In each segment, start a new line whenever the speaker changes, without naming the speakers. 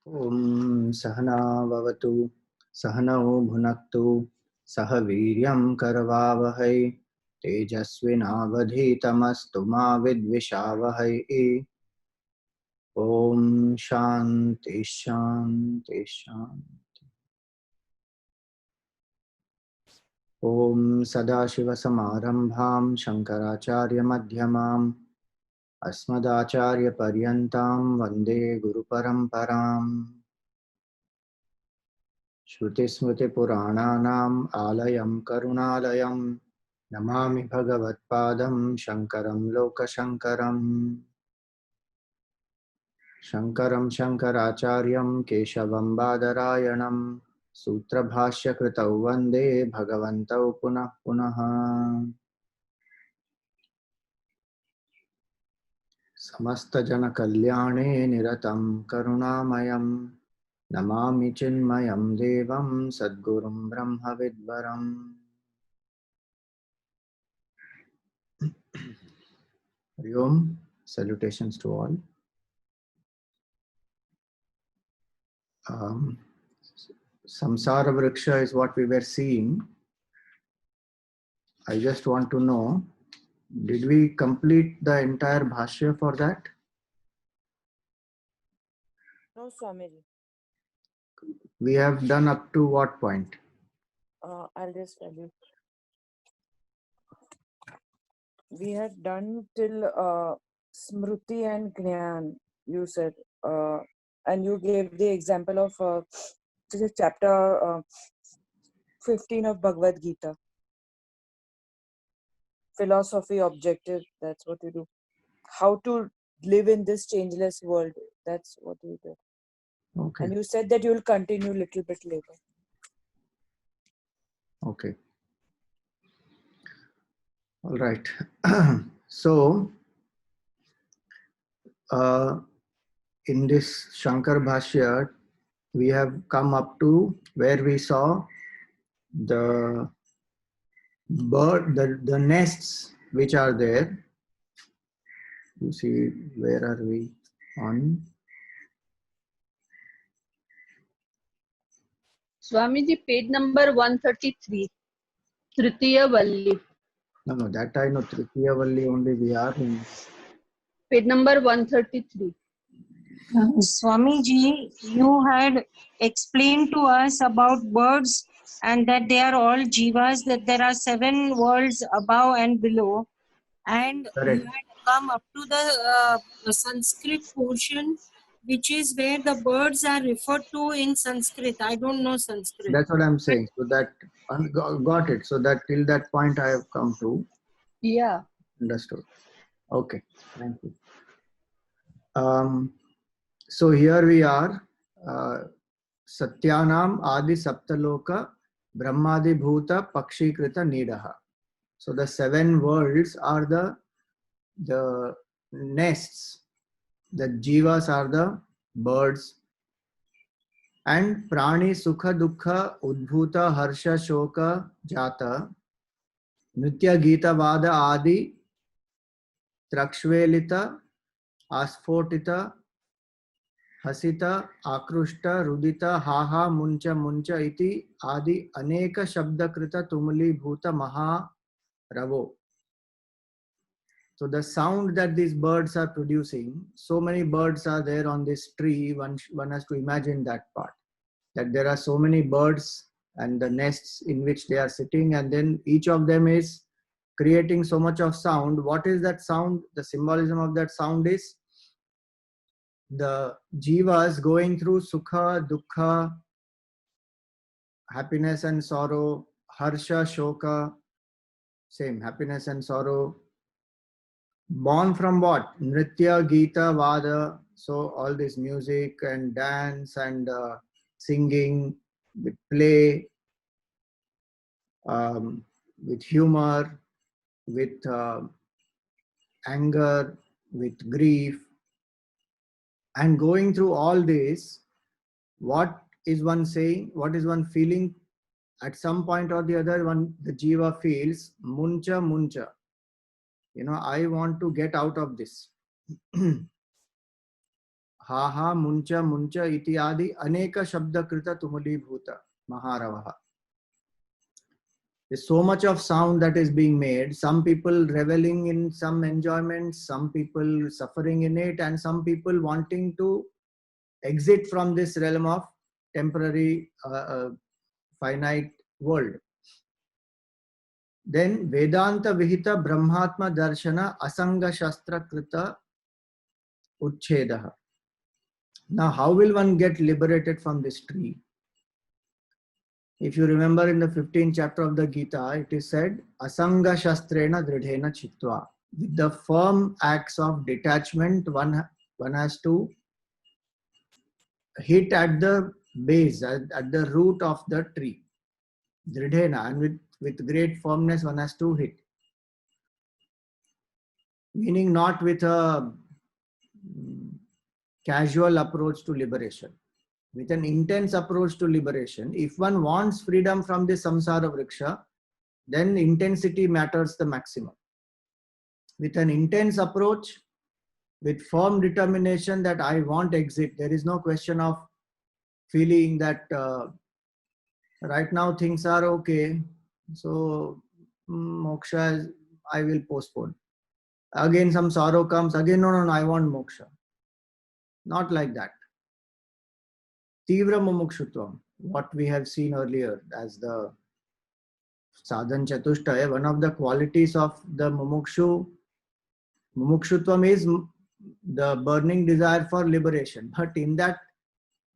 ओम सहना भवतु सहनौ भुनक्तु सह वीर्यं करवावहै तेजस्विनावधीतमस्तु मा विद्विषावहै। ओम शांति शांति शांति। ओम सदाशिवसमारंभां शंकराचार्यमध्यमाम् अस्मदाचार्यपर्यन्तां वन्दे गुरुपरम्पराम्। श्रुतिस्मृतिपुराणानाम् आलयं करुणालयं नमामि भगवत्पादं शङ्करं लोकशङ्करम्। शङ्करं शङ्कराचार्यं केशवं बादरायणं सूत्रभाष्यकृतौ वन्दे भगवन्तौ पुनः पुनः। समस्तजनकल्याणे निरतं करुणामयं नमामि चिन्मयं देवं सद्गुरुं ब्रह्मविद्वरम्। Hari Om, salutations to all. Samsara Vriksha is what we were seeing. I just want to know, did we complete the entire Bhashya for that?
No, Swamiji.
We have done up to what point?
I'll just tell you. We had done till Smruti and Gnyan, you said. And you gave the example of chapter 15 of Bhagavad Gita. Philosophy objective, that's what you do. How to live in this changeless world, that's what you did.
Okay.
And you said that you will continue a little bit later.
Okay. All right. So, in this Shankar Bhashya, we have come up to where we saw the bird, the nests which are there. You see, where are we on?
Swamiji, page number 133. Tritiya Valli.
No, that I know. Tritiya Valli only we are in.
Page number 133.
Swamiji, you had explained to us about birds and that they are all jivas, that there are 7 worlds above and below. And
Correct.
you had come up to the Sanskrit portion, which is where the birds are referred to in Sanskrit. I don't know Sanskrit.
That's what I'm saying. So that got it. So that till that point I have come to.
Yeah.
Understood. Okay. Thank you. So here we are. Satyanam Adi Saptaloka Brahmadi Bhuta Pakshikrita Nidaha. So the 7 worlds are the nests. The jivas are the birds. And Prani Sukha Dukha Udbhuta Harsha Shoka Jata Nitya Gita Vada Adi Trakshvelita Asphotita Hasita Akrushta Rudita Haha Muncha Muncha Iti Adi Aneka Shabdakrita Tumuli Bhuta Maha Ravo. So the sound that these birds are producing, so many birds are there on this tree, one has to imagine that part. That there are so many birds and the nests in which they are sitting, and then each of them is creating so much of sound. What is that sound? The symbolism of that sound is the jivas going through sukha, dukkha, happiness and sorrow, harsha, shoka, same, happiness and sorrow. Born from what? Nritya, Gita, Vada. So all this music and dance and singing, with play, with humor, with anger, with grief. And going through all this, what is one saying? What is one feeling? At some point or the other, the jiva feels muncha muncha. I want to get out of this. हा हा मुंच मुंच इत्यादि अनेक शब्दकृत तुमुलीभूत महारवः. There's so much of sound that is being made. Some people reveling in some enjoyment, some people suffering in it, and some people wanting to exit from this realm of temporary, finite world. Then Vedanta Vihita Brahmatma Darshana Asanga Shastra Krita Uchchedaha. Now, how will one get liberated from this tree? If you remember in the 15th chapter of the Gita, it is said, Asanga Shastrena Dridhena Chitva. With the firm acts of detachment, one has to hit at the base, at the root of the tree. Dridhena, and with great firmness, one has to hit. Meaning not with a casual approach to liberation. With an intense approach to liberation. If one wants freedom from the samsara vriksha, then intensity matters the maximum. With an intense approach, with firm determination that I want exit, there is no question of feeling that right now things are okay, so moksha is, I will postpone. Again some sorrow comes, again no, I want moksha. Not like that. Tivra mumukshutvam, what we have seen earlier as the sadhan chatushtaya, one of the qualities of the mumukshutvam is the burning desire for liberation. But in that,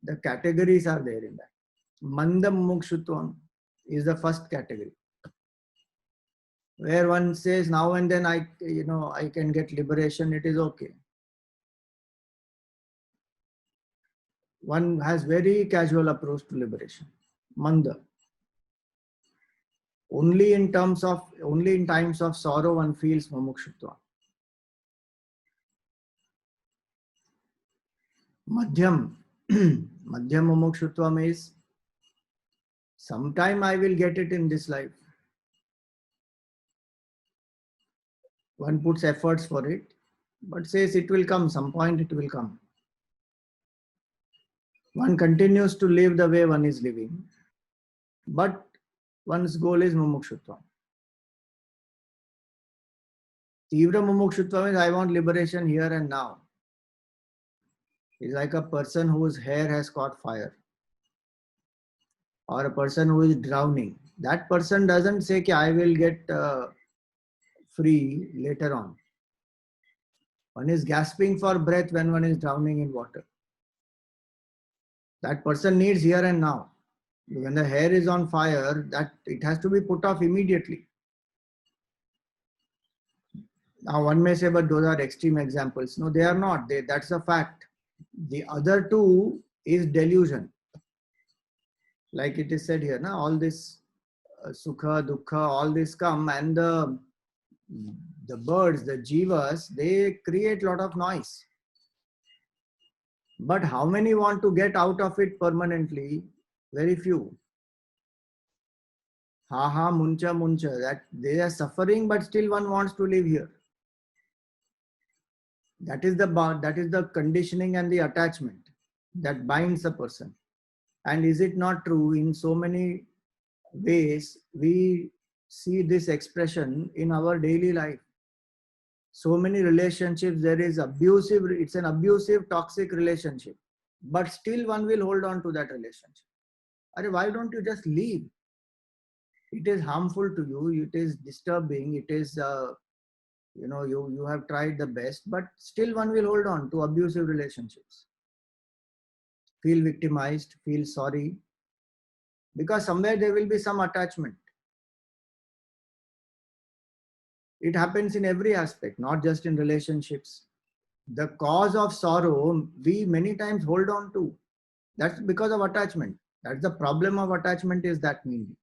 the categories are there in that. Manda mumukshutvam is the first category, where one says now and then I can get liberation, it is okay. One has very casual approach to liberation. Manda. Only in times of sorrow one feels mumukshutva. Madhyam. Madhyam mumukshutvam is sometime I will get it in this life. One puts efforts for it, but says it will come, some point it will come. One continues to live the way one is living, but one's goal is mumukshutva. Tivra mumukshutva is I want liberation here and now. It's like a person whose hair has caught fire, or a person who is drowning. That person doesn't say कि I will get free later on. One is gasping for breath when one is drowning in water. That person needs here and now. When the hair is on fire, that it has to be put off immediately. Now one may say, but those are extreme examples. No, they are not. That's a fact. The other two is delusion. Like it is said here, na, all this sukha, dukkha, all this come, and the birds, the jivas, they create a lot of noise. But how many want to get out of it permanently? Very few. Ha ha, muncha, muncha. That they are suffering, but still one wants to live here. That is the conditioning and the attachment that binds a person. And is it not true, in so many ways we see this expression in our daily life? So many relationships, there is abusive, it's an abusive, toxic relationship, but still one will hold on to that relationship. Why don't you just leave? It is harmful to you, it is disturbing, it is, you have tried the best, but still one will hold on to abusive relationships. Feel victimized, feel sorry, because somewhere there will be some attachment. It happens in every aspect, not just in relationships. The cause of sorrow, we many times hold on to. That's because of attachment. That's the problem of attachment, is that mainly.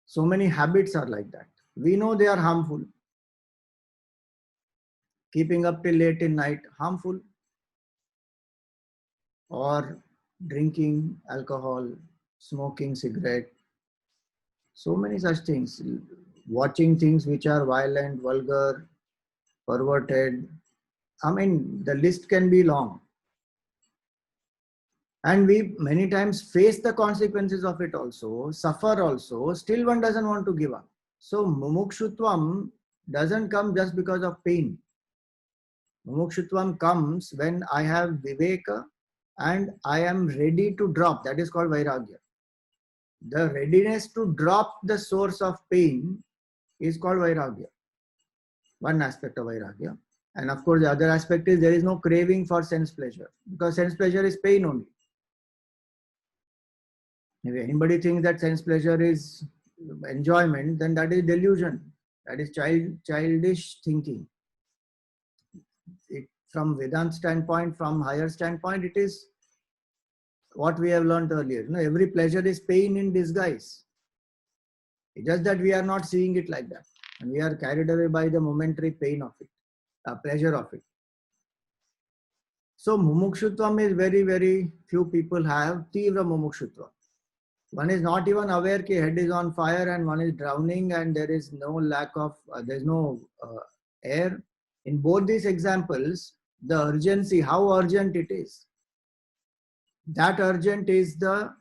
So many habits are like that. We know they are harmful. Keeping up till late in night, harmful. Or drinking alcohol, smoking cigarette. So many such things. Watching things which are violent, vulgar, perverted, I mean, the list can be long. And we many times face the consequences of it also, suffer also, still one doesn't want to give up. So mumukshutvam doesn't come just because of pain. Mumukshutvam comes when I have viveka and I am ready to drop. That is called vairagya. The readiness to drop the source of pain is called vairagya. One aspect of vairagya. And of course, the other aspect is there is no craving for sense pleasure, because sense pleasure is pain only. If anybody thinks that sense pleasure is enjoyment, then that is delusion. That is childish thinking. From Vedanta standpoint, from higher standpoint, it is what we have learned earlier. You know, every pleasure is pain in disguise. It's just that we are not seeing it like that, and we are carried away by the momentary pain of it, pleasure of it. So mumukshutvam is very, very few people have. Tivra mumukshutvam. One is not even aware that head is on fire and one is drowning and there is no lack of, there is no air. In both these examples, the urgency, how urgent it is. That urgent is the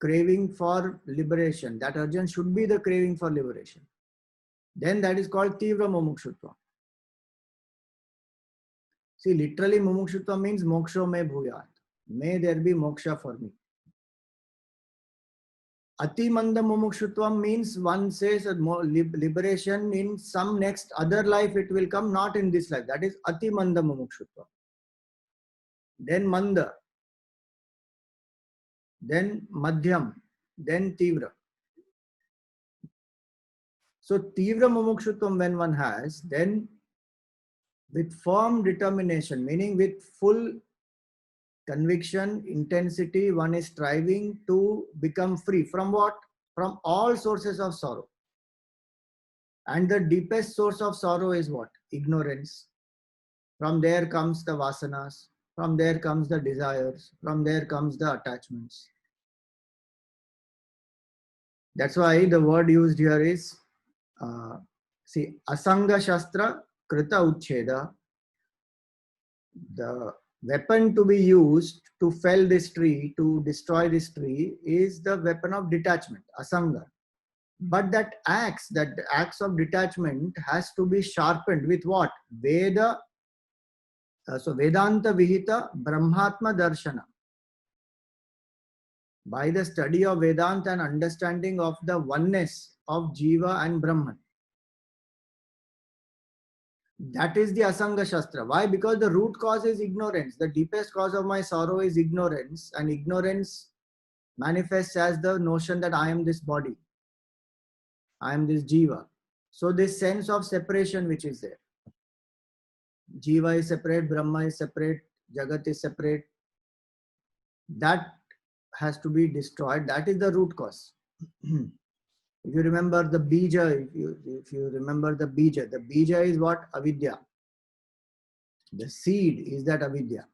craving for liberation. That urgent should be the craving for liberation. Then that is called Tivra mumukshutvam. See, literally mumukshutvam means moksho me bhuyat. May there be moksha for me. Ati manda mumukshutvam means one says liberation in some next other life it will come, not in this life. That is ati manda mumukshutvam. Then manda. Then madhyam. Then tivra. So tivra mumukshutvam when one has, then with firm determination, meaning with full conviction, intensity, one is striving to become free from what? From all sources of sorrow. And the deepest source of sorrow is what? Ignorance. From there comes the vasanas. From there comes the desires. From there comes the attachments. That's why the word used here is, see, asanga shastra krita uchcheda. The weapon to be used to fell this tree, to destroy this tree, is the weapon of detachment, asanga. But that axe of detachment has to be sharpened with what? Veda. So Vedanta Vihita Brahmatma Darshana. By the study of Vedanta and understanding of the oneness of Jiva and Brahman. That is the Asanga Shastra. Why? Because the root cause is ignorance. The deepest cause of my sorrow is ignorance, and ignorance manifests as the notion that I am this body. I am this Jiva. So this sense of separation which is there. Jiva is separate, Brahma is separate, Jagat is separate. That has to be destroyed. That is the root cause. If you remember the bija, if you remember the bija is what? Avidya. The seed is that avidya.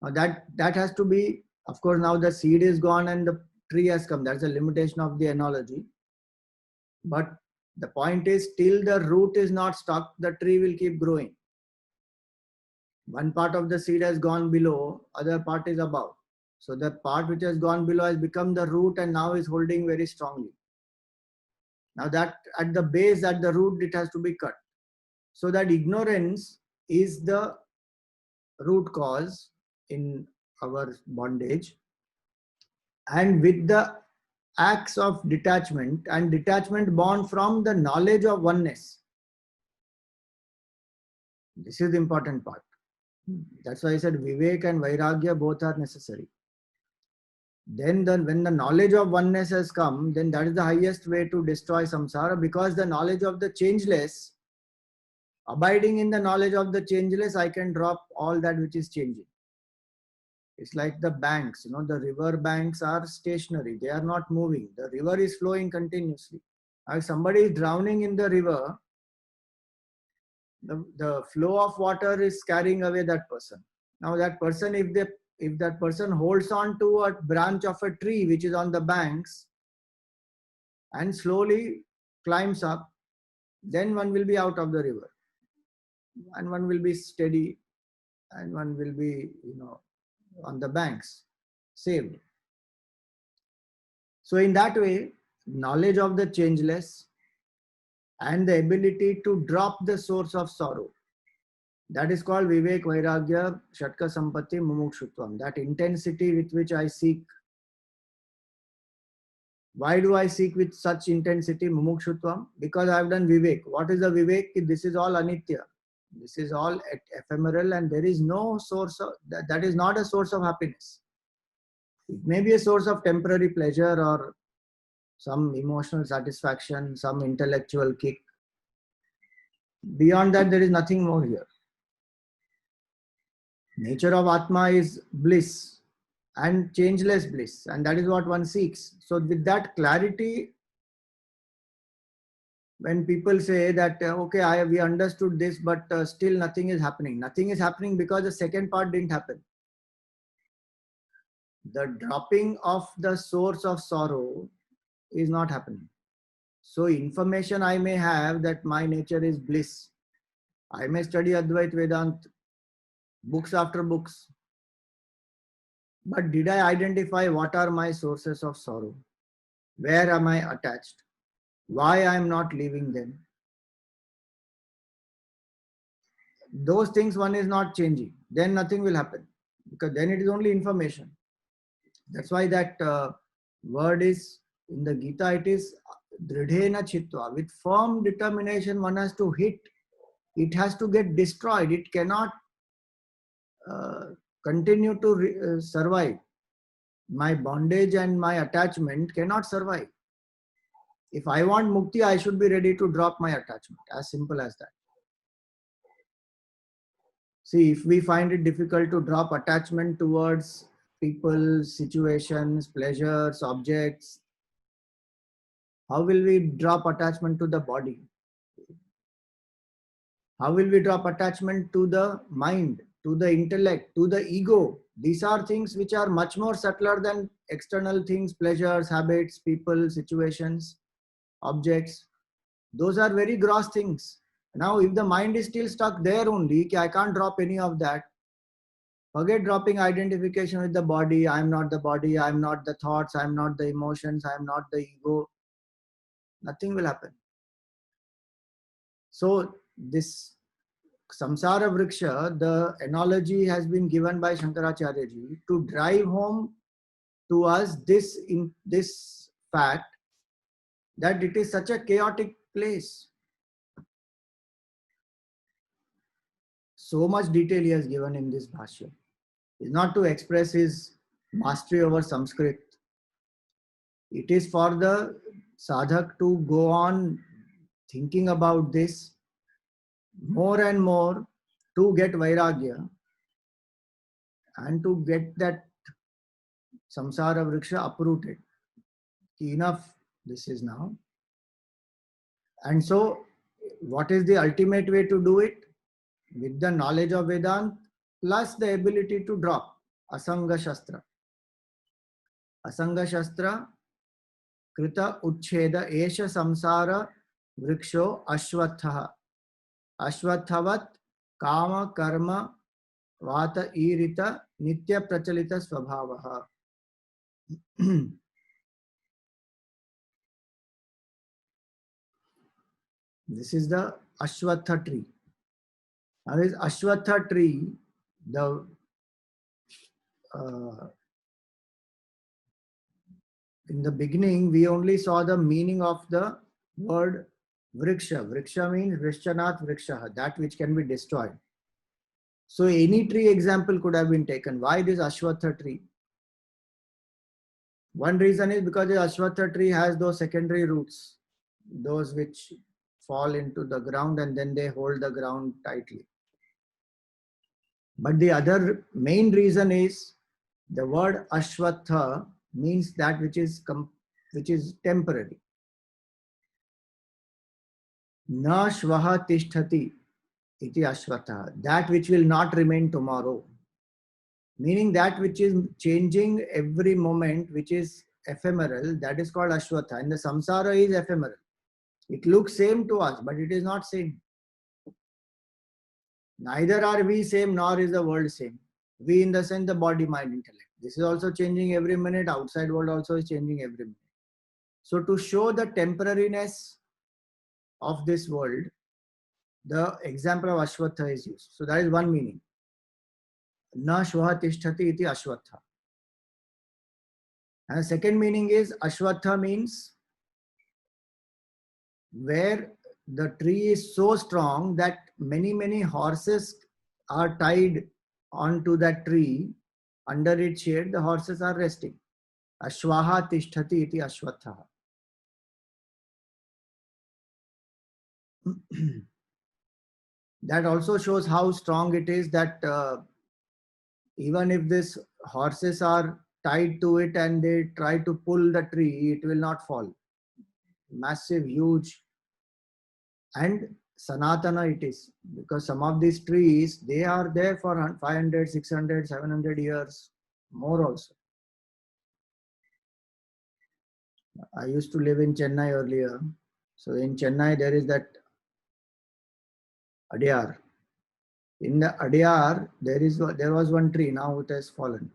Now that has to be, of course, now the seed is gone and the tree has come. That's a limitation of the analogy. But the point is, till the root is not stuck, the tree will keep growing. One part of the seed has gone below, other part is above. So the part which has gone below has become the root and now is holding very strongly. Now that at the base, at the root, it has to be cut. So that ignorance is the root cause in our bondage. And with the acts of detachment, and detachment born from the knowledge of oneness. This is the important part. That's why I said Vivek and Vairagya both are necessary. Then when the knowledge of oneness has come, then that is the highest way to destroy samsara, because the knowledge of the changeless, abiding in the knowledge of the changeless, I can drop all that which is changing. It's like the banks, the river banks are stationary. They are not moving. The river is flowing continuously. If somebody is drowning in the river, the flow of water is carrying away that person. Now that person, if that person holds on to a branch of a tree which is on the banks and slowly climbs up, then one will be out of the river. and one will be steady, and one will be, on the banks, saved. So in that way, knowledge of the changeless and the ability to drop the source of sorrow, that is called Vivek Vairagya Shatka Sampatti Mumukshutvam. That intensity with which I seek. Why do I seek with such intensity Mumukshutvam? Because I have done Vivek. What is the Vivek? This is all Anitya. This is all ephemeral, and there is no source of that is not a source of happiness. It may be a source of temporary pleasure or some emotional satisfaction, some intellectual kick. Beyond that, there is nothing more here. Nature of Atma is bliss and changeless bliss, and that is what one seeks. So with that clarity, when people say that, okay, we understood this, but still nothing is happening. Nothing is happening because the second part didn't happen. The dropping of the source of sorrow is not happening. So information I may have that my nature is bliss. I may study Advait Vedant, books after books. But did I identify what are my sources of sorrow? Where am I attached? Why I am not leaving them? Those things one is not changing. Then nothing will happen. Because then it is only information. That's why that word is, in the Gita, it is Dridhena Chitva. With firm determination, one has to hit. It has to get destroyed. It cannot continue to survive. My bondage and my attachment cannot survive. If I want mukti, I should be ready to drop my attachment. As simple as that. See, if we find it difficult to drop attachment towards people, situations, pleasures, objects, how will we drop attachment to the body? How will we drop attachment to the mind, to the intellect, to the ego? These are things which are much more subtler than external things, pleasures, habits, people, situations, objects. Those are very gross things. Now, if the mind is still stuck there only, I can't drop any of that. Forget dropping identification with the body. I am not the body. I am not the thoughts. I am not the emotions. I am not the ego. Nothing will happen. So this Samsara Vriksha, the analogy has been given by Shankaracharya ji to drive home to us this fact that it is such a chaotic place. So much detail he has given in this Bhashya. It's not to express his mastery over Sanskrit. It is for the sadhak to go on thinking about this more and more to get Vairagya and to get that Samsara Vriksha uprooted. Enough, this is now. And so, what is the ultimate way to do it? With the knowledge of Vedanta plus the ability to drop Asanga Shastra. Asanga Shastra Krita Uchcheda Esha Samsara Vriksho Ashwatha. Ashwathavat Kama Karma Vata Irita Nitya Prachalita Swabhavaha. This is the Ashwatha tree. Now this Ashwatha tree, in the beginning, we only saw the meaning of the word Vriksha. Vriksha means Vrishchanath Vriksha, that which can be destroyed. So any tree example could have been taken. Why this Ashwatha tree? One reason is because the Ashwatha tree has those secondary roots, those which fall into the ground and then they hold the ground tightly. But the other main reason is the word Ashwatha means that which is temporary. Na shvaha tishthati iti Ashwatha, that which will not remain tomorrow. Meaning that which is changing every moment, which is ephemeral, that is called Ashwatha. And the samsara is ephemeral. It looks same to us, but it is not same. Neither are we same, nor is the world same. We in the sense the body, mind, intellect. This is also changing every minute. Outside world also is changing every minute. So to show the temporariness of this world, the example of Ashwatha is used. So that is one meaning. Na shvaha tishtati iti ashwatha. And the second meaning is Ashwatha means where the tree is so strong that many horses are tied onto that tree. Under its shade, the horses are resting. Ashwaha tishtati iti ashwatha. That also shows how strong it is that even if these horses are tied to it and they try to pull the tree, it will not fall. Massive, huge, and Sanatana it is, because some of these trees, they are there for 500, 600, 700 years, more also. I used to live in Chennai earlier. So in Chennai, there is that Adyar. In the Adyar, there was one tree, now it has fallen.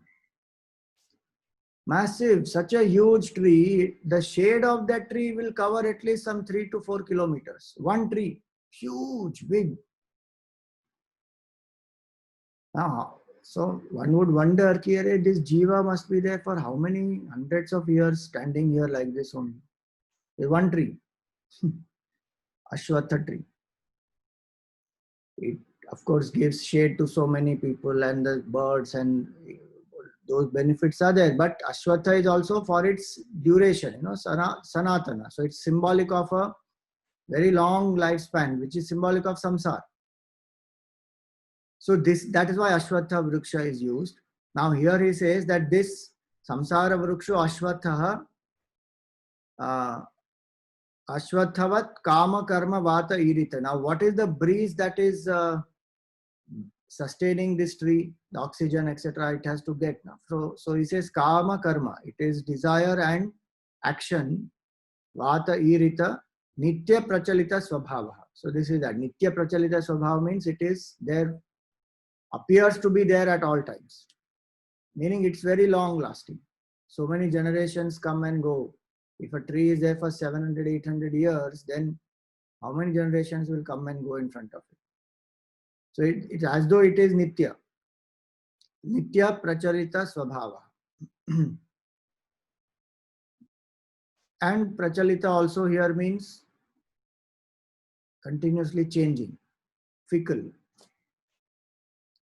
Massive, such a huge tree, the shade of that tree will cover at least some 3 to 4 kilometers. One tree, huge, big. Now, so one would wonder, this Jiva must be there for how many hundreds of years standing here like this only. One tree, Ashwatha tree. It of course gives shade to so many people and the birds, and those benefits are there. But Ashwatha is also for its duration, Sanatana. So it's symbolic of a very long lifespan, which is symbolic of samsara. So that is why Ashwatha Vriksha is used. Now here he says that this samsara Vriksha Ashwatha Ashwathavat Kama Karma Vata Irita. Now what is the breeze that is sustaining this tree, the oxygen, etc. it has to get now. So he says Kama Karma. It is desire and action. Vata Irita Nitya Prachalita Swabhava. So this is that. Nitya Prachalita Swabhava means it is there, appears to be there at all times. Meaning it's very long lasting. So many generations come and go. If a tree is there for 700, 800 years, then how many generations will come and go in front of it? So it's as though it is Nitya. Nitya Pracharita Swabhava. And Prachalita also here means continuously changing, fickle.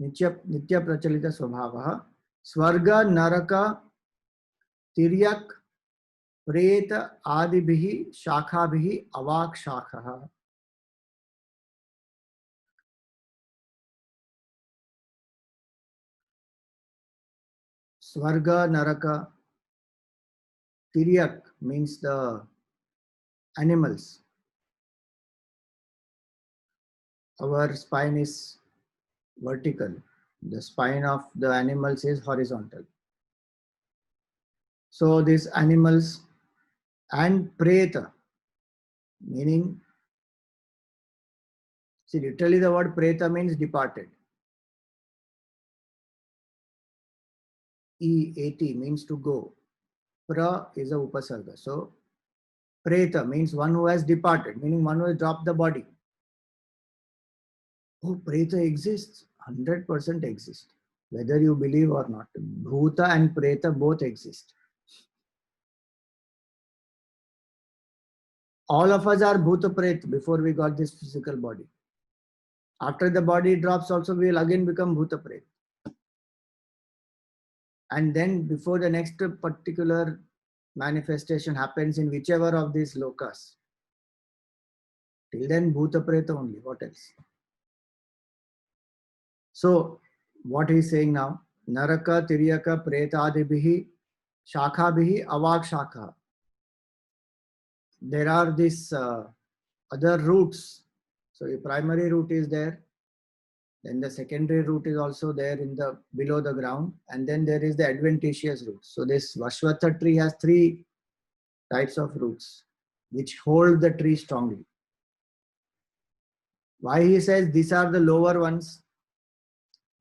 Nitya Prachalita Swabhava. Swarga, Naraka, Tiryak, Preta, Adibhihi, Shakhabhihi, Avak Shakha. Swarga, Naraka, Tiryak means the animals. Our spine is vertical. The spine of the animals is horizontal. So these animals and Preta, meaning, see, literally the word Preta means departed. E-A-T means to go. Pra is a upasarga. So Preta means one who has departed, meaning one who has dropped the body. Oh, Preta exists. 100% exists. Whether you believe or not. Bhuta and Preta both exist. All of us are Bhuta Preta before we got this physical body. After the body drops also, we will again become Bhuta Preta. And then before the next particular manifestation happens in whichever of these lokas. Till then, Bhuta Preta only. What else? So, what he is saying now? Naraka, Tiryaka, Preta, Adibhihi, Shakhabhihi, Avak Shakha. There are these other roots. So, the primary root is there. Then the secondary root is also there in the below the ground. And then there is the adventitious root. So, this Ashwatha tree has 3 types of roots which hold the tree strongly. Why he says these are the lower ones?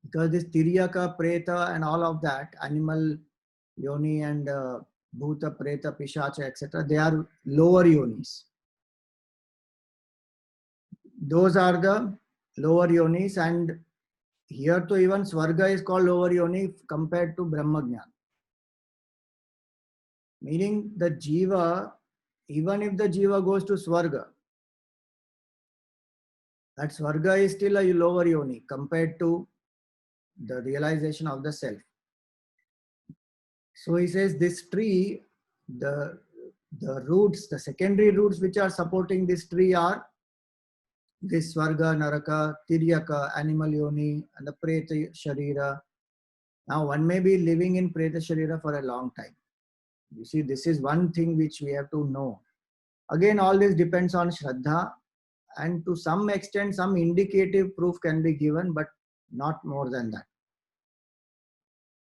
Because this Tiryaka, Preta and all of that, animal yoni and Bhuta, Preta, Pishacha, etc., they are lower yonis. Those are the lower yonis, and here to even Swarga is called lower yoni compared to Brahmagyan. Meaning the Jiva, even if the Jiva goes to Swarga, that Swarga is still a lower yoni compared to the realization of the self. So he says this tree, the roots, the secondary roots which are supporting this tree are this Swarga, Naraka, Tiryaka, animal yoni, and the Preta Sharira. Now one may be living in Preta Sharira for a long time. You see, this is one thing which we have to know. Again, all this depends on Shraddha, and to some extent, some indicative proof can be given, but not more than that.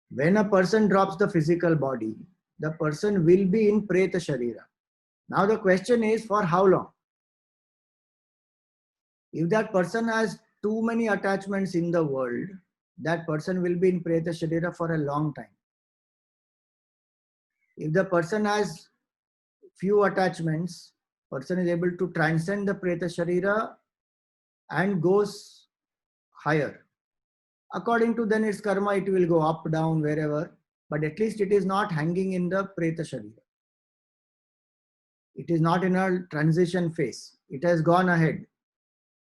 When a person drops the physical body, the person will be in Preta Sharira. Now the question is, for how long? If that person has too many attachments in the world, that person will be in Preta Sharira for a long time. If the person has few attachments, person is able to transcend the Preta Sharira and goes higher. According to then its karma, it will go up, down, wherever, but at least it is not hanging in the Preta Sharira. It is not in a transition phase. It has gone ahead.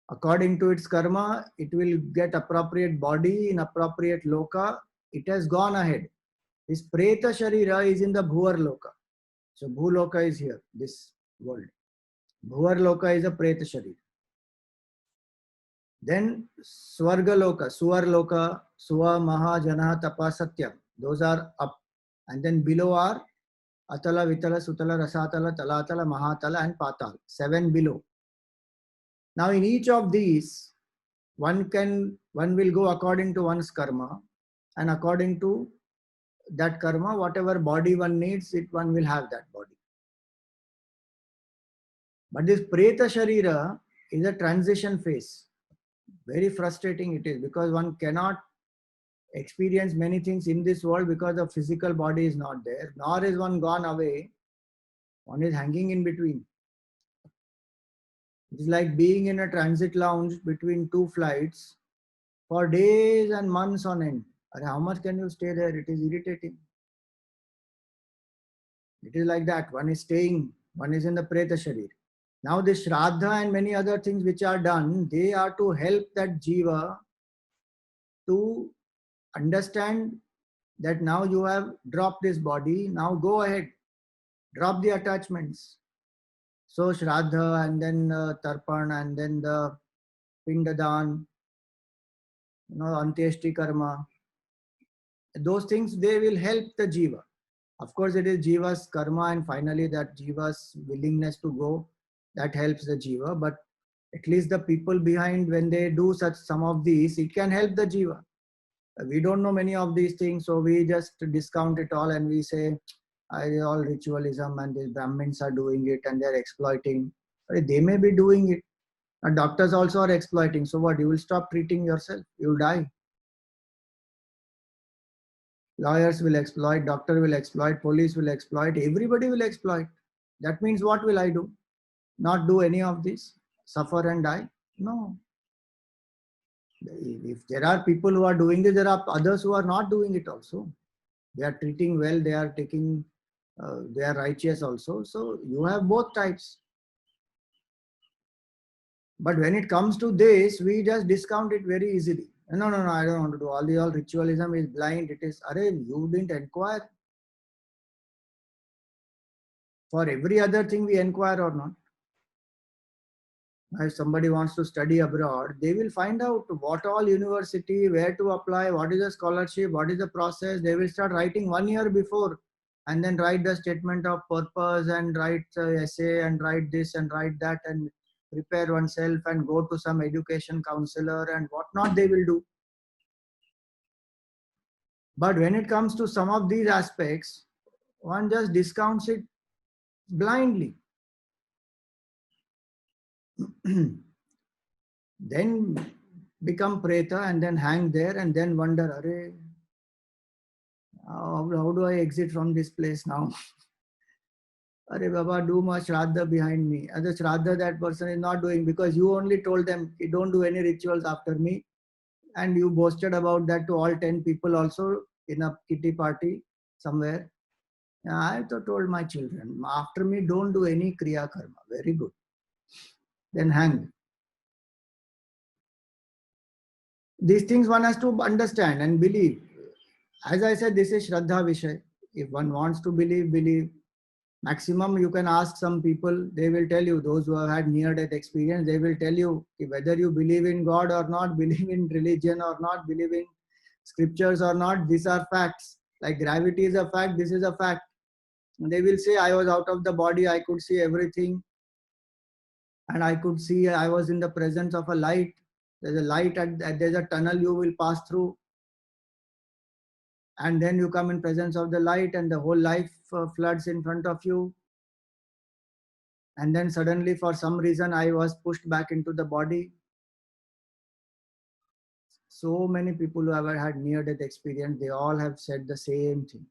According to its karma, it will get appropriate body in appropriate loka. It has gone ahead. This Preta Sharira is in the Bhuvar Loka. So Bhuloka is here, this world. Bhuvar Loka is a Preta Sharira. Then Swarga Loka, Suvar Loka, Suva, Maha, Jana, Tapa, Satyam. Those are up. And then below are Atala, Vitala, Sutala, Rasatala, Talatala, Mahatala and Patal. 7 below. Now in each of these, one will go according to one's karma, and according to that karma, whatever body one needs, one will have that body. But this Preta Sharira is a transition phase. Very frustrating it is, because one cannot experience many things in this world because the physical body is not there, nor is one gone away. One is hanging in between. It is like being in a transit lounge between two flights for days and months on end. How much can you stay there? It is irritating. It is like that. One is staying, one is in the Preta Sharir. Now this Shraddha and many other things which are done, they are to help that Jiva to understand that now you have dropped this body, now go ahead, drop the attachments. So Shraddha and then Tarpan and then the Pindadan, Antyeshti Karma, those things, they will help the Jiva. Of course, it is Jiva's karma and finally that Jiva's willingness to go, that helps the Jiva. But at least the people behind, when they do some of these, it can help the Jiva. We don't know many of these things, so we just discount it all and we say, all ritualism and the Brahmins are doing it and they're exploiting. They may be doing it. And doctors also are exploiting. So what? You will stop treating yourself. You will die. Lawyers will exploit, doctor will exploit, police will exploit, everybody will exploit. That means what will I do? Not do any of this? Suffer and die? No. If there are people who are doing this, there are others who are not doing it also. They are treating well, they are taking, they are righteous also. So you have both types. But when it comes to this, we just discount it very easily. No, I don't want to do. All ritualism is blind. It is, you didn't inquire. For every other thing we inquire or not. If somebody wants to study abroad, they will find out what all university, where to apply, what is the scholarship, what is the process. They will start writing 1 year before and then write the statement of purpose and write the essay and write this and write that and prepare oneself and go to some education counselor and whatnot they will do. But when it comes to some of these aspects, one just discounts it blindly. Then become preta and then hang there and then wonder, Arey, how do I exit from this place now? Arey Baba, do my Shraddha behind me. And the Shraddha that person is not doing because you only told them, don't do any rituals after me. And you boasted about that to all 10 people also in a kitty party somewhere. I told my children, after me, don't do any Kriya Karma. Very good. Then hang. These things one has to understand and believe. As I said, this is Shraddha Vishay. If one wants to believe, believe. Maximum you can ask some people, they will tell you, those who have had near-death experience, they will tell you whether you believe in God or not, believe in religion or not, believe in scriptures or not, these are facts. Like gravity is a fact, this is a fact. And they will say, I was out of the body, I could see everything. And I could see, I was in the presence of a light. There's a light, there's a tunnel you will pass through. And then you come in presence of the light and the whole life floods in front of you. And then suddenly for some reason I was pushed back into the body. So many people who have had near-death experience, they all have said the same thing.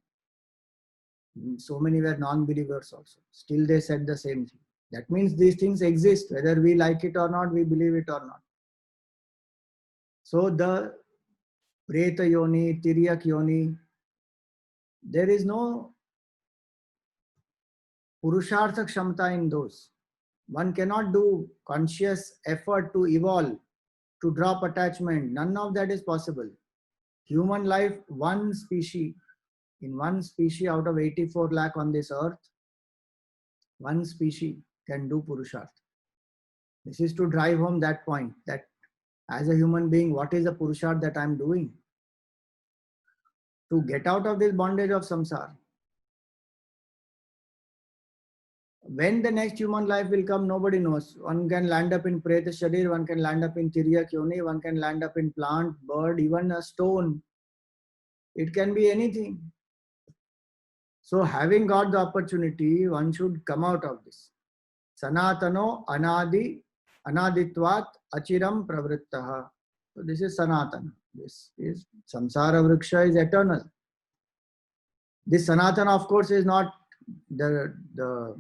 So many were non-believers also. Still they said the same thing. That means these things exist, whether we like it or not, we believe it or not. So the Preta Yoni, Tiryak Yoni, there is no Purushartha Kshamta in those. One cannot do conscious effort to evolve, to drop attachment. None of that is possible. Human life, one species, in one species out of 84 lakh on this earth, one species can do Purushartha. This is to drive home that point, that as a human being, what is the Purushartha that I am doing? To get out of this bondage of samsara. When the next human life will come, nobody knows. One can land up in Preta Sharir, one can land up in Tiryak Yoni, one can land up in plant, bird, even a stone. It can be anything. So having got the opportunity, one should come out of this. Sanatano anaditvat achiram pravrittaha. So this is Sanatana. This is Samsara Vriksha is eternal. This Sanatana, of course, is not the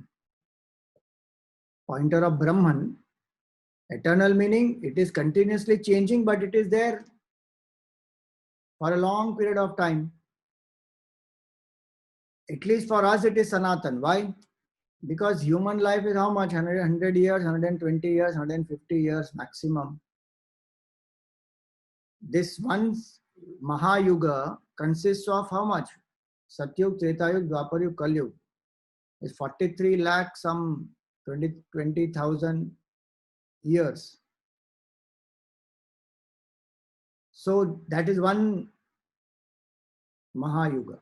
pointer of Brahman. Eternal meaning it is continuously changing, but it is there for a long period of time. At least for us it is Sanatan. Why? Because human life is how much? 100 years, 120 years, 150 years maximum. This one Mahayuga consists of how much? Satyug, Tretayug, Dwaparayug, Kalyug. It's 43 lakh some 20,000 years. So that is one Mahayuga.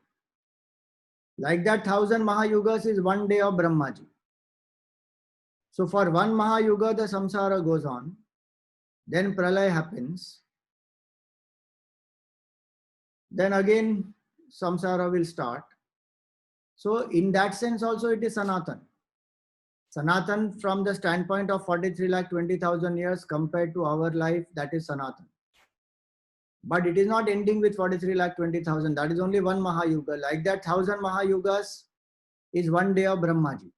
Like that 1,000 Mahayugas is one day of Brahmaji. So for one Mahayuga the samsara goes on. Then Pralaya happens. Then again samsara will start. So in that sense also it is Sanatan. Sanatan from the standpoint of 43 lakh 20,000 years compared to our life, that is Sanatan. But it is not ending with 43 lakh 20,000. That is only one Mahayuga. Like that 1,000 Mahayugas is one day of Brahmaji.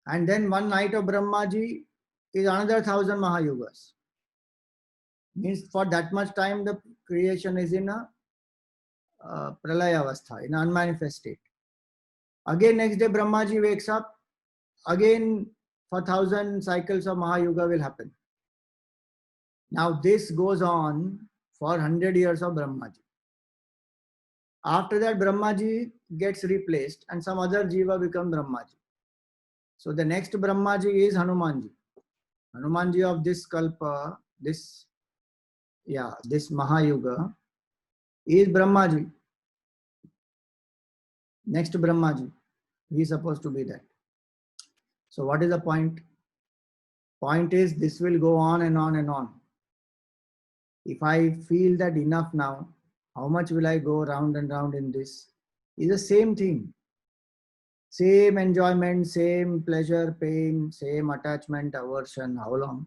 And then one night of Brahmaji is another 1,000 Mahayugas. Means for that much time the creation is in a Pralaya Avastha, in an unmanifest state. Again next day Brahmaji wakes up. Again for 1,000 cycles of Mahayuga will happen. Now this goes on for 100 years of Brahmaji. After that Brahmaji gets replaced and some other Jiva becomes Brahmaji. So the next Brahmaji is Hanumanji. Hanumanji of this Kalpa, this Mahayuga is Brahmaji. Next Brahmaji, he is supposed to be that. So what is the point? Point is this will go on and on and on. If I feel that enough now, how much will I go round and round in this? It's the same thing. Same enjoyment, same pleasure, pain, same attachment, aversion. How long?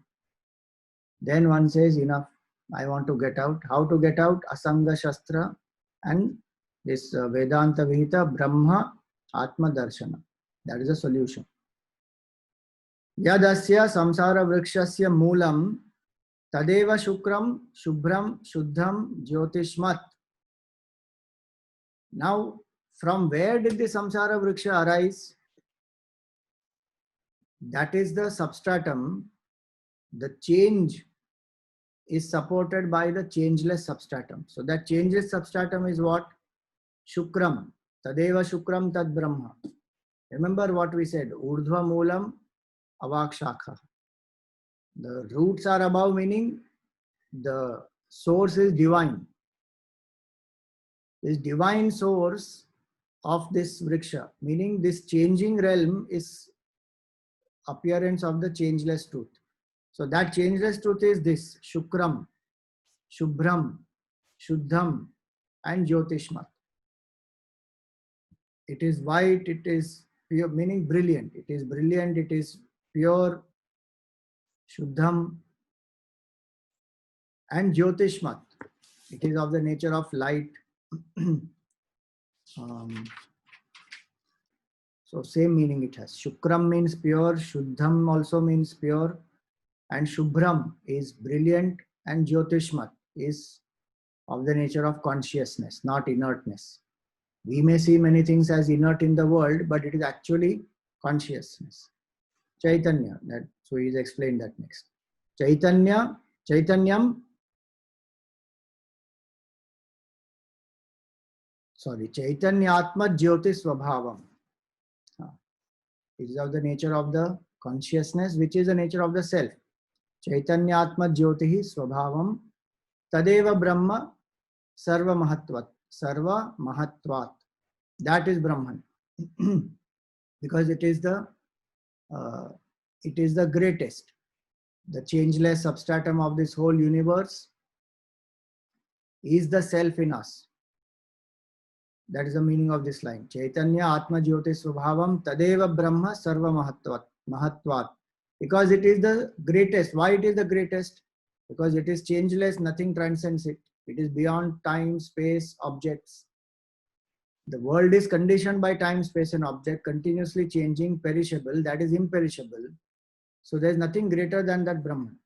Then one says, enough, I want to get out. How to get out? Asanga Shastra and this Vedanta Vihita Brahma Atma Darshana. That is a solution. Yadasya samsara vrikshasya moolam tadeva shukram shubhram shuddham jyotishmat. Now, from where did the samsara vriksha arise? That is the substratum. The change is supported by the changeless substratum. So that changeless substratum is what? Shukram. Tadeva shukram tad brahma. Remember what we said? Urdhva moolam avak shakha. The roots are above, meaning the source is divine. This divine source of this vriksha, meaning this changing realm, is appearance of the changeless truth. So that changeless truth is this Shukram, Shubhram, Shuddham and Jyotishmat. It is white, it is pure, meaning brilliant. It is brilliant, it is pure, Shuddham and Jyotishmat. It is of the nature of light. So same meaning it has. Shukram means pure, Shuddham also means pure, and Shubhram is brilliant, and Jyotishmat is of the nature of consciousness, not inertness. We may see many things as inert in the world, but it is actually consciousness. Chaitanya, so he is explained that next. Chaitanyam, Chaitanyatma Jyoti Swabhavam. It is of the nature of the consciousness, which is the nature of the self. Chaitanyatma Jyotihi Swabhavam Tadeva Brahma Sarva Mahatvat. That is Brahman. Because it is the greatest. The changeless substratum of this whole universe is the self in us. That is the meaning of this line. Chaitanya Atma Jyoti Swabhavam Tadeva Brahma Sarva Mahatvat. Because it is the greatest. Why it is the greatest? Because it is changeless, nothing transcends it. It is beyond time, space, objects. The world is conditioned by time, space and object, continuously changing, perishable, that is imperishable. So there is nothing greater than that Brahman.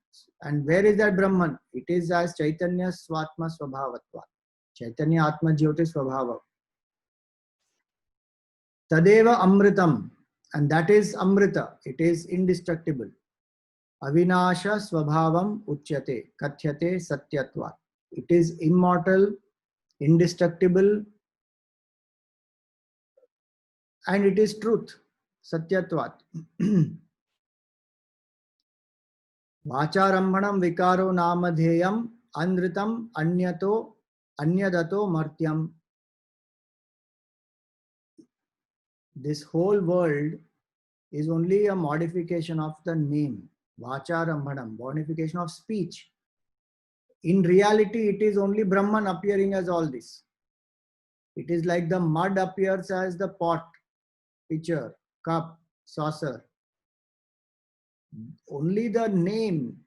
And where is that Brahman? It is as Chaitanya Swatma Swabhavatva. Chaitanya Atma Jyoti Swabhava. Tadeva Amritam. And that is Amrita. It is indestructible. Avinasha Swabhavam Uchyate Kathyate Satyatva. It is immortal, indestructible, and it is truth. Satyatvat. Vacharambanam vikaro namadheyam andritam anyadato martyam. This whole world is only a modification of the name. Vacharambanam, modification of speech. In reality, it is only Brahman appearing as all this. It is like the mud appears as the pot, pitcher, cup, saucer. Only the name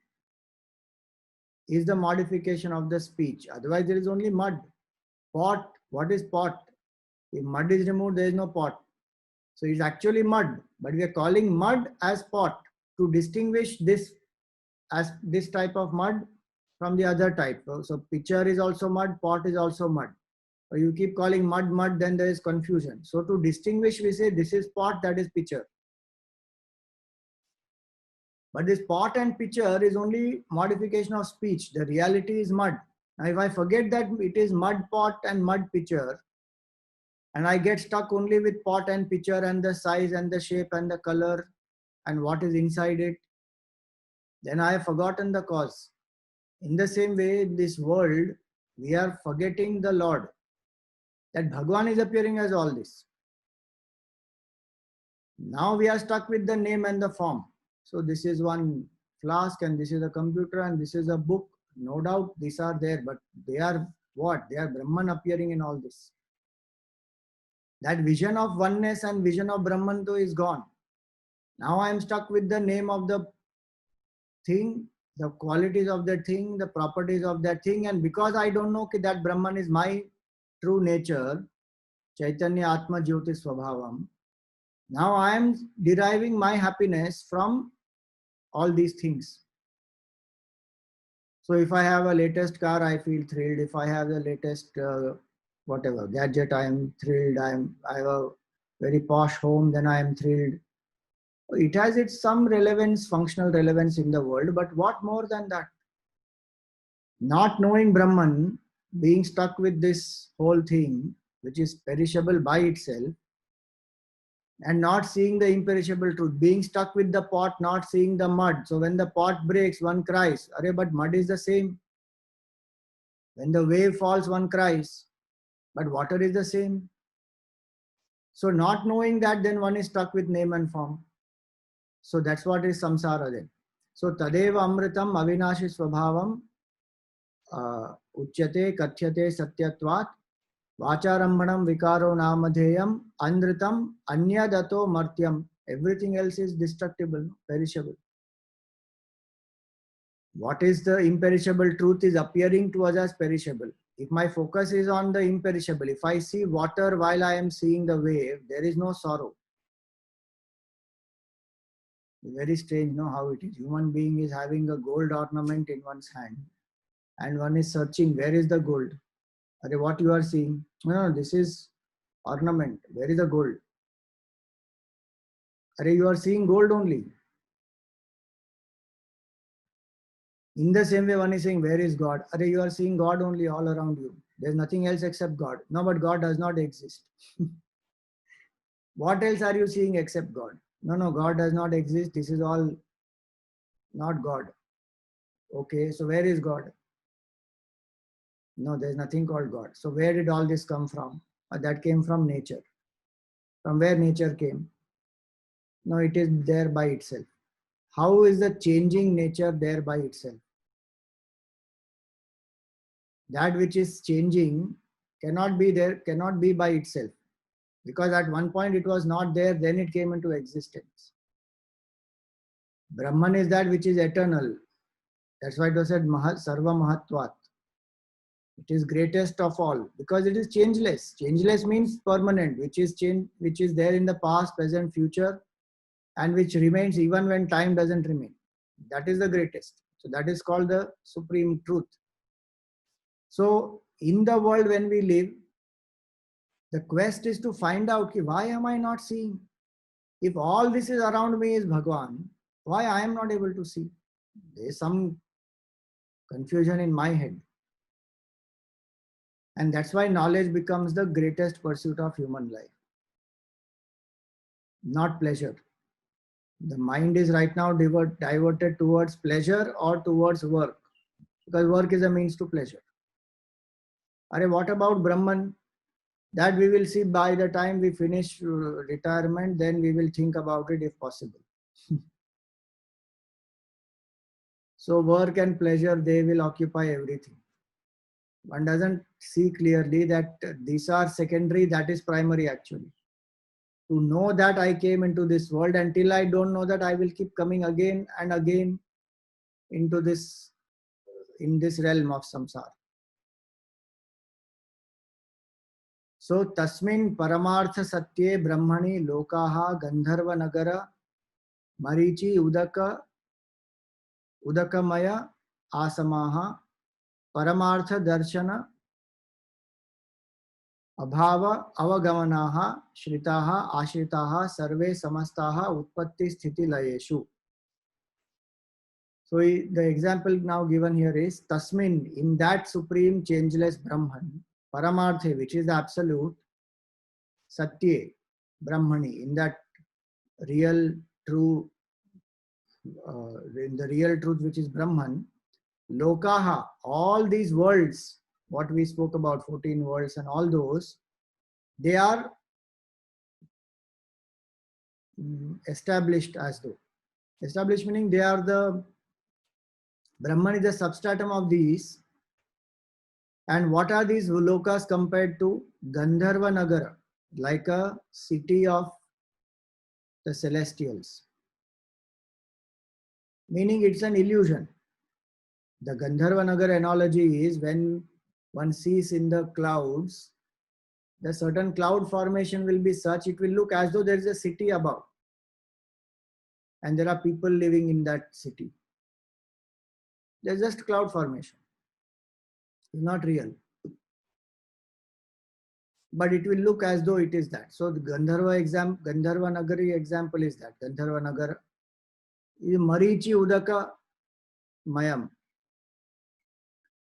is the modification of the speech. Otherwise, there is only mud. Pot, what is pot? If mud is removed, there is no pot. So it's actually mud, but we are calling mud as pot to distinguish this as this type of mud from the other type. So pitcher is also mud, pot is also mud. Or you keep calling mud, mud, then there is confusion. So to distinguish, we say this is pot, that is pitcher. But this pot and pitcher is only modification of speech. The reality is mud. Now if I forget that it is mud pot and mud pitcher, and I get stuck only with pot and pitcher and the size and the shape and the color and what is inside it, then I have forgotten the cause. In the same way, in this world, we are forgetting the Lord. That Bhagwan is appearing as all this. Now we are stuck with the name and the form. So this is one flask and this is a computer and this is a book. No doubt these are there, but they are what? They are Brahman appearing in all this. That vision of oneness and vision of Brahman though is gone. Now I am stuck with the name of the thing, the qualities of that thing, the properties of that thing, and because I don't know that Brahman is my true nature, Chaitanya Atma Jyoti Swabhavam, now I am deriving my happiness from all these things. So if I have a latest car, I feel thrilled. If I have the latest whatever gadget, I am thrilled. I have a very posh home, then I am thrilled. It has its some relevance, functional relevance in the world, but what more than that? Not knowing Brahman, being stuck with this whole thing, which is perishable by itself, and not seeing the imperishable truth, being stuck with the pot, not seeing the mud. So when the pot breaks, one cries, "Arey, but mud is the same." When the wave falls, one cries, but water is the same. So not knowing that, then one is stuck with name and form. So that's what is samsara then. So tadeva amritam avinashi swabhavam uchyate kathyate satyatvat vacharambanam vikaro namadheyam andritam anyadato martyam. Everything else is destructible, perishable. What is the imperishable truth is appearing to us as perishable. If my focus is on the imperishable, if I see water while I am seeing the wave, there is no sorrow. Very strange, no, how it is. Human being is having a gold ornament in one's hand, and one is searching, where is the gold? What you are seeing? No, this is ornament. Where is the gold? You are seeing gold only. In the same way, one is saying, where is God? You are seeing God only all around you. There is nothing else except God. No, but God does not exist. What else are you seeing except God? No, God does not exist. This is all not God. Okay, so where is God? No, there is nothing called God. So where did all this come from? That came from nature. From where nature came? No, it is there by itself. How is the changing nature there by itself? That which is changing cannot be there, cannot be by itself. Because at one point it was not there, then it came into existence. Brahman is that which is eternal. That's why it was said Sarva Mahatvat. It is greatest of all because it is changeless. Changeless means permanent, which is there in the past, present, future, and which remains even when time doesn't remain. That is the greatest. So that is called the supreme truth. So in the world when we live, the quest is to find out why am I not seeing? If all this is around me is Bhagwan, why I am not able to see? There is some confusion in my head. And that's why knowledge becomes the greatest pursuit of human life. Not pleasure. The mind is right now diverted towards pleasure or towards work. Because work is a means to pleasure. What about Brahman? That we will see by the time we finish retirement, then we will think about it if possible. So work and pleasure, they will occupy everything. One doesn't see clearly that these are secondary, that is primary actually. To know that I came into this world, until I don't know that, I will keep coming again and again into this, in this realm of samsara. So tasmin paramartha satye brahmani lokaha gandharva nagara marichi udakamaya asamaha paramartha darshana abhava avagamanaha shritaha ashritaha sarve samastaha utpatti sthiti layeshu. So the example now given here is tasmin, in that supreme changeless Brahman, paramarthe, which is the absolute, satye, brahmani, in that real true, in the real truth which is Brahman, lokaha, all these worlds, what we spoke about, 14 worlds and all those, they are established as though. Established meaning they are the, Brahman is the substratum of these. And what are these lokas compared to? Gandharva Nagara, like a city of the celestials. Meaning it's an illusion. The Gandharva Nagar analogy is when one sees in the clouds, the certain cloud formation will be such, it will look as though there is a city above. And there are people living in that city. There's just cloud formation. It's not real. But it will look as though it is that. So the Gandharva Nagari example is that. Gandharva Nagar is Marichi Udaka Mayam.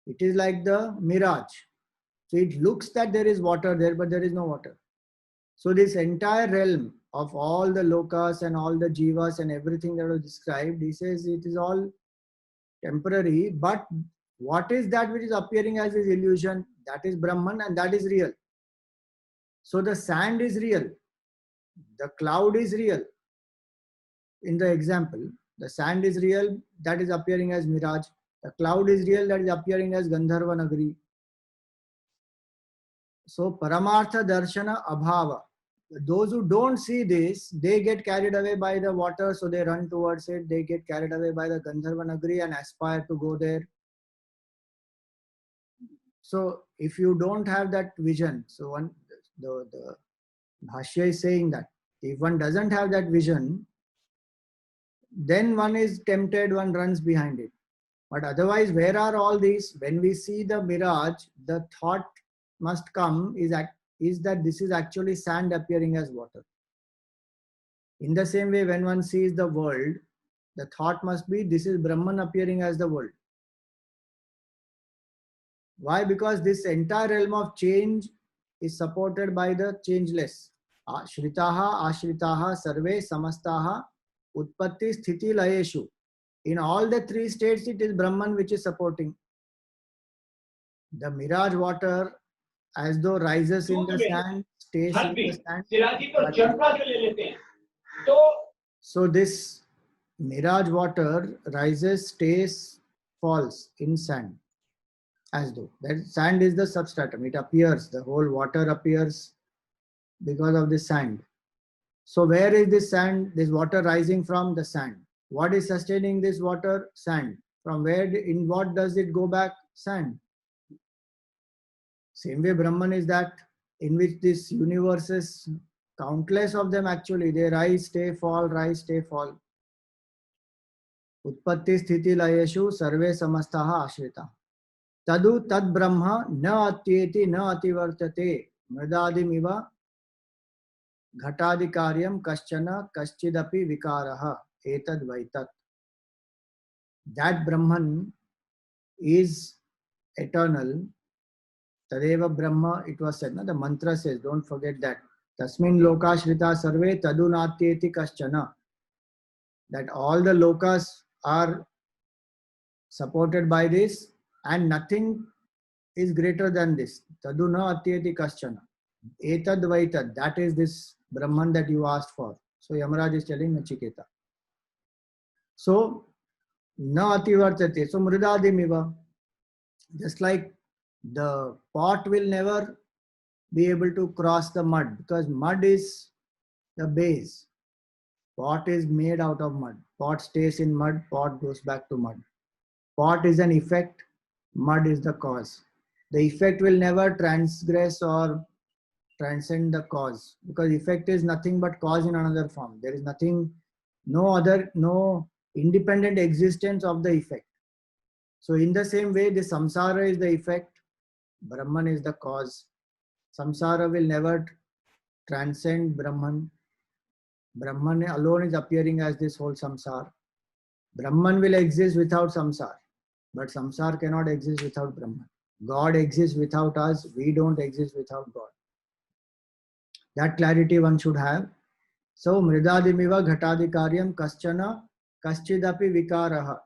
It is like the mirage. So it looks that there is water there, but there is no water. So this entire realm of all the lokas and all the jivas and everything that was described, he says it is all temporary, but what is that which is appearing as this illusion? That is Brahman and that is real. So the sand is real. The cloud is real. In the example, the sand is real, that is appearing as mirage. The cloud is real, that is appearing as Gandharva Nagari. So Paramartha Darshana Abhava. Those who don't see this, they get carried away by the water, so they run towards it. They get carried away by the Gandharva Nagari and aspire to go there. So if you don't have that vision, so the Bhashya is saying that if one doesn't have that vision, then one is tempted, one runs behind it. But otherwise, where are all these? When we see the mirage, the thought must come is that this is actually sand appearing as water. In the same way, when one sees the world, the thought must be this is Brahman appearing as the world. Why? Because this entire realm of change is supported by the changeless. Ashritaha, Ashritaha, Sarve, Samastaha, Utpatti, Sthiti, Layeshu. In all the three states, it is Brahman which is supporting. The mirage water, as though rises in the sand, stays in the sand. So this mirage water rises, stays, falls in sand. As though that sand is the substratum. It appears, the whole water appears because of the sand. So where is this sand, this water rising from? The sand. What is sustaining this water? Sand. From where, in what does it go back? Sand. Same way Brahman is that in which this universe is countless of them actually. They rise, stay, fall, rise, stay, fall. Utpatti sthiti layeshu sarve samastaha ashrita. Tadu tad brahma na atyeti na ativartate mridadimiva ghatadikaryam kaschana kaschidapi vikaraha etad vaitat. That Brahman is eternal. Tadeva Brahma, it was said, the mantra says, don't forget that. Tasmin lokashrita sarve tadu natyeti kaschana. That all the lokas are supported by this and nothing is greater than this. Tadu na atyeti kaschana. Etad vaitat. That is this Brahman that you asked for. So Yamaraj is telling Nachiketa. So, na ativartate. So mridadimiva. Just like the pot will never be able to cross the mud because mud is the base. Pot is made out of mud. Pot stays in mud, pot goes back to mud. Pot is an effect, mud is the cause. The effect will never transgress or transcend the cause because effect is nothing but cause in another form. There is nothing, no independent existence of the effect. So in the same way, the samsara is the effect, Brahman is the cause. Samsara will never transcend Brahman. Brahman alone is appearing as this whole samsara. Brahman will exist without samsara, but samsara cannot exist without Brahman. God exists without us, we don't exist without God. That clarity one should have. So, mridadimiva ghatadikaryam kaschana kaschidapi vikaraha.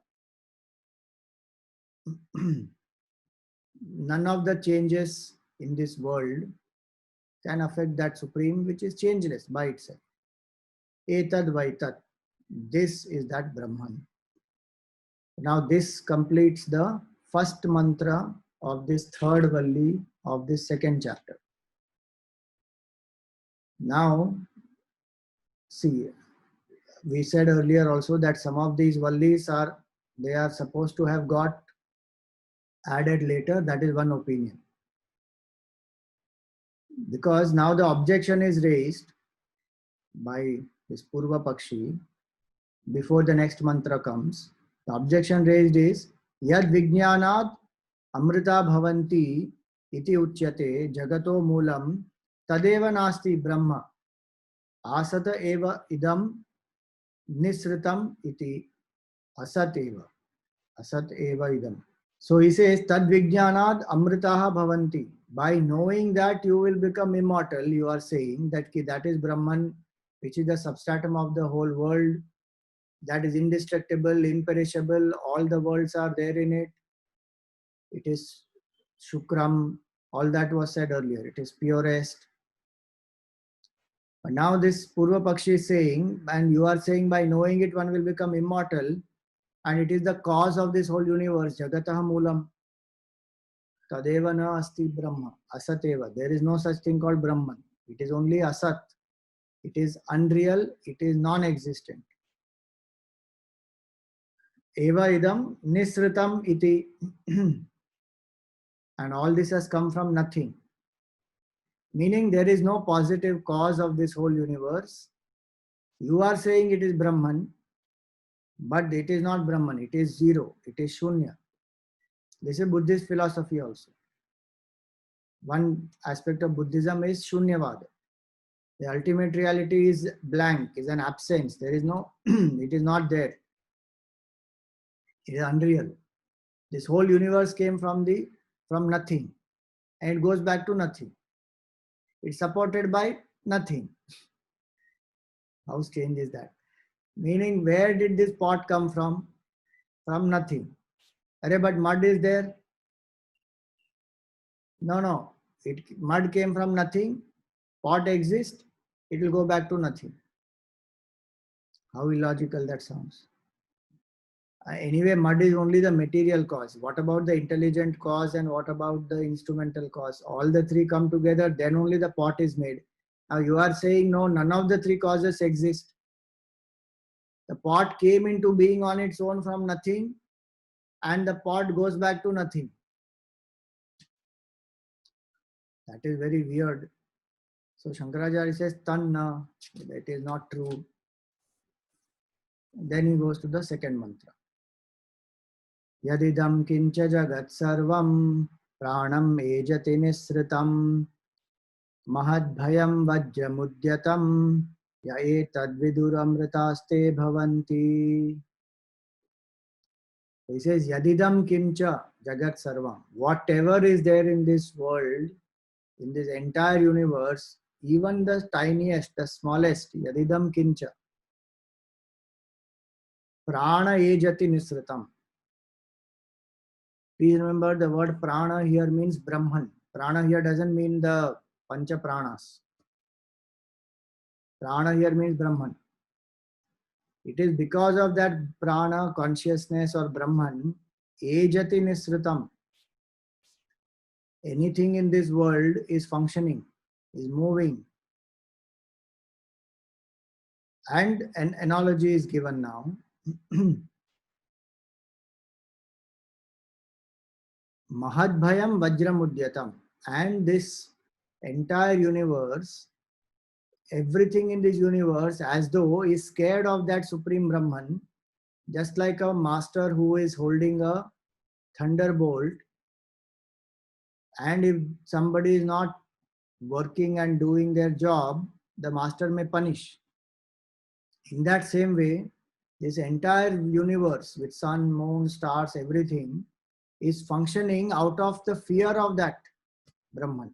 None of the changes in this world can affect that supreme which is changeless by itself. Etad vaitat. This is that Brahman. Now this completes the first mantra of this third valli of this second chapter. Now, see, we said earlier also that some of these vallis are supposed to have got added later, that is one opinion. Because now the objection is raised by this Purva Pakshi before the next mantra comes. The objection raised is Yad Vijnanat Amrita Bhavanti iti uchyate jagato moolam tadeva nasti brahma asata eva idam nisritam iti asat eva idam. So he says tad vijnanad amritaha bhavanti. By knowing that you will become immortal, you are saying that that is Brahman, which is the substratum of the whole world, that is indestructible, imperishable, all the worlds are there in it. It is Shukram, all that was said earlier, it is purest. But now this Purva Pakshi is saying, and you are saying by knowing it one will become immortal, and it is the cause of this whole universe, Jagataha Moolam. Tadeva na asti Brahma, Asateva. There is no such thing called Brahman. It is only Asat. It is unreal, it is non-existent. Eva idam nisritam iti. And all this has come from nothing. Meaning there is no positive cause of this whole universe. You are saying it is Brahman, but it is not Brahman, it is zero, it is Shunya. This is Buddhist philosophy also. One aspect of Buddhism is Shunyavada. The ultimate reality is blank, is an absence. There is no, it is not there. It is unreal. This whole universe came from nothing, and it goes back to nothing. It's supported by nothing. How strange is that? Meaning, where did this pot come from? From nothing. But mud is there? No. Mud came from nothing. Pot exists. It will go back to nothing. How illogical that sounds. Anyway, mud is only the material cause. What about the intelligent cause and what about the instrumental cause? All the three come together, then only the pot is made. Now you are saying no, none of the three causes exist. The pot came into being on its own from nothing, and the pot goes back to nothing. That is very weird. So Shankaracharya says, Tanna, that is not true. Then he goes to the second mantra. Yadidam kincha jagat sarvam pranam ejati nisritam mahadbhayam vajramudyatam ya etad viduramritaste bhavanti. He says, Yadidam kincha jagat sarvam. Whatever is there in this world, in this entire universe, even the tiniest, the smallest, Yadidam kincha, prana ejati nisritam. Please remember the word prana here means Brahman. Prana here doesn't mean the Pancha Pranas. Prana here means Brahman. It is because of that prana, consciousness or Brahman, ejati nisritam. Anything in this world is functioning, is moving. And an analogy is given now. Mahadbhayam Vajramudyatam. And this entire universe, everything in this universe as though is scared of that Supreme Brahman, just like a master who is holding a thunderbolt, and if somebody is not working and doing their job, the master may punish. In that same way, this entire universe with sun, moon, stars, everything is functioning out of the fear of that Brahman.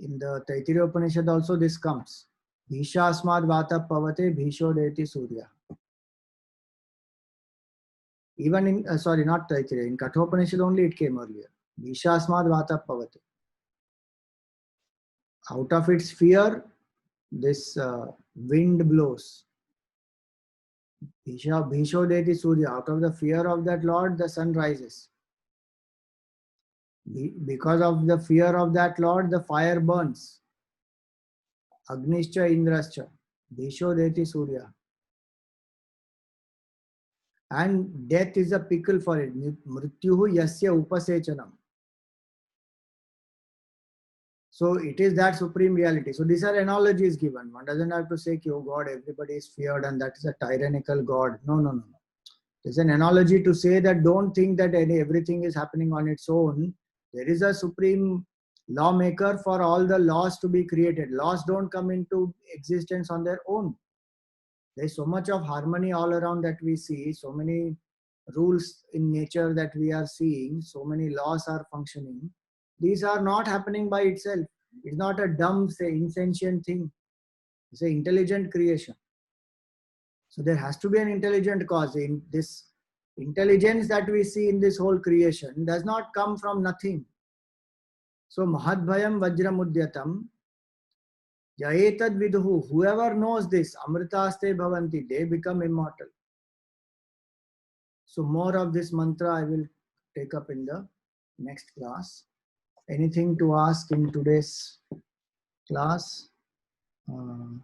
In the Taittiriya Upanishad also this comes. Bhisha asmad vata pavate bhisho deti surya. Even in, not Taittiriya, in Kathopanishad only it came earlier. Bhisha asmad vata pavate. Out of its fear, this wind blows. Bhisho deti surya. Out of the fear of that Lord, the sun rises. Because of the fear of that Lord, the fire burns. Agnischa Indrascha. Bhisho deti surya. and death is a pickle for it. Mrityuhu yasya upasechanam. So it is that supreme reality. So these are analogies given. One doesn't have to say, oh God, everybody is feared and that is a tyrannical God. No, no, no, no. It's an analogy to say that don't think that everything is happening on its own. There is a supreme lawmaker for all the laws to be created. Laws don't come into existence on their own. There's so much of harmony all around that we see, so many rules in nature that we are seeing, so many laws are functioning. These are not happening by itself. It's not a dumb, say, insentient thing. It's an intelligent creation. So there has to be an intelligent cause. In this intelligence that we see in this whole creation does not come from nothing. So Mahadbhayam Vajramudyatam Jayetad Viduhu, whoever knows this, Amritaste Bhavanti, they become immortal. So more of this mantra I will take up in the next class. Anything to ask in today's class?
Hari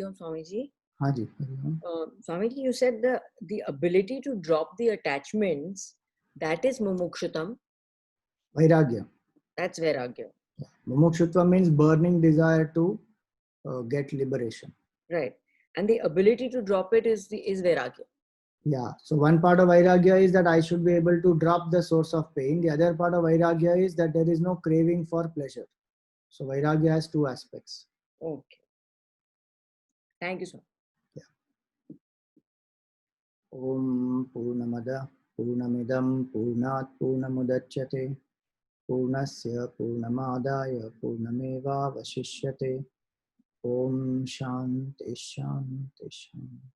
Om Swamiji.
Haji.
Swamiji, you said the ability to drop the attachments, that is mumukshutam.
Vairagya.
That's vairagya.
Mumukshutva means burning desire to get liberation.
Right. And the ability to drop it is vairagya.
Yeah. So one part of Vairagya is that I should be able to drop the source of pain. The other part of Vairagya is that there is no craving for pleasure. So Vairagya has two aspects.
Okay. Thank you, sir.
Yeah. Om Purnamada Purnamidam Purnat Purnamudachyate Purnasya Purnamadaya Purnameva Vashishyate. Om Shanti Shanti Shanti.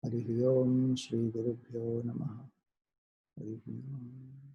Hari Om Shri Gurubhyo Namaha. Hari Om.